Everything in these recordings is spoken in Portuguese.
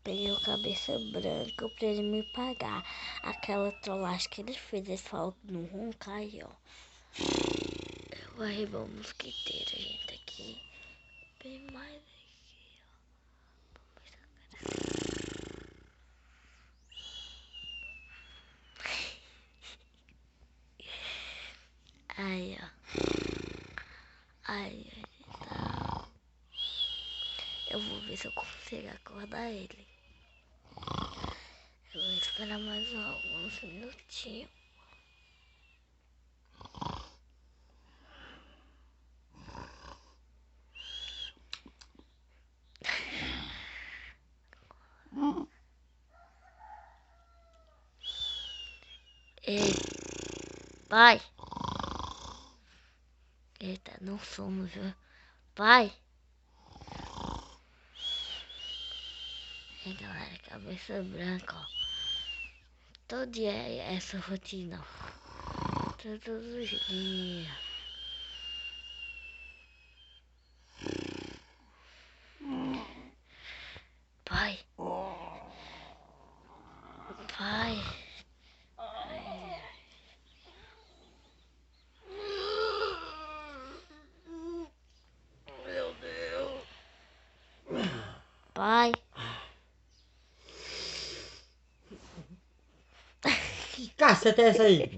peguei o cabeça branca pra ele me pagar. Aquela trollagem que ele fez, ele falou que não ronca aí, ó. Eu vou arribar o mosquiteiro, gente, aqui. Bem mais aqui, ó. Aí, ó. Aí, tá. Eu vou ver se eu consigo acordar ele. Eu vou esperar mais alguns minutinhos. Ei, pai. Eita, não somos, viu? Pai. E galera, cabeça branca, ó. Todo dia é essa rotina, ó. Todos os dias. Pai. Pai. Meu Deus. Pai. Que caceta é essa aí?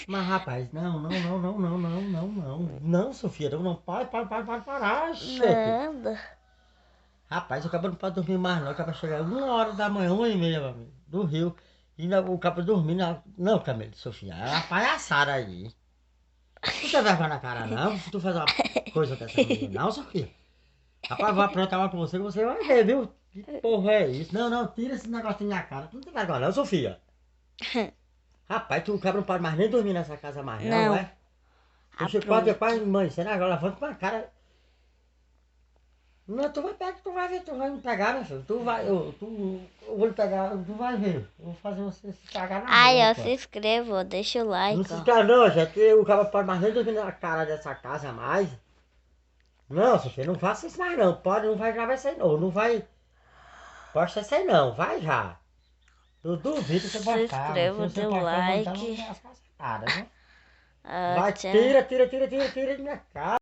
Mas rapaz, não, Sofia, não, para parar, chefe. Nada. Rapaz, o cara não pode dormir mais não, o cara chegar 1 hora da manhã, 1h30, meu amigo, do Rio, e o cara dormir, não, Camilo, Sofia, é uma palhaçada aí. Não tem vergonha na cara não, se tu faz uma coisa dessa comigo não, Sofia. Rapaz, vou aprontar uma com você, que você vai ver, viu? Que porra é isso? Não, tira esse negocinho da cara, tu não tem vergonha não, Sofia. Rapaz, tu o cara não pode mais nem dormir nessa casa mais não, Não. é? Tu quase mãe, será agora levanta com a cara. Não, tu vai pegar, tu vai ver, tu vai me pegar, meu filho. Eu vou lhe pegar, tu vai ver. Eu vou fazer você se cagar na Ai, ó, roupa. se inscreva, deixa o Não like, se ó. esquece não, gente, o cara pode mais nem dormir na cara dessa casa mais. Não, Sofia, não faça isso mais não. Pode, não vai gravar isso aí não. Não vai. Posta isso aí não, vai já. Eu duvido você Se postar, mas se inscreva, você dê o postar, eu vou então like. as cacetada, viu? Ah, Vai, tchau. tira de minha cara.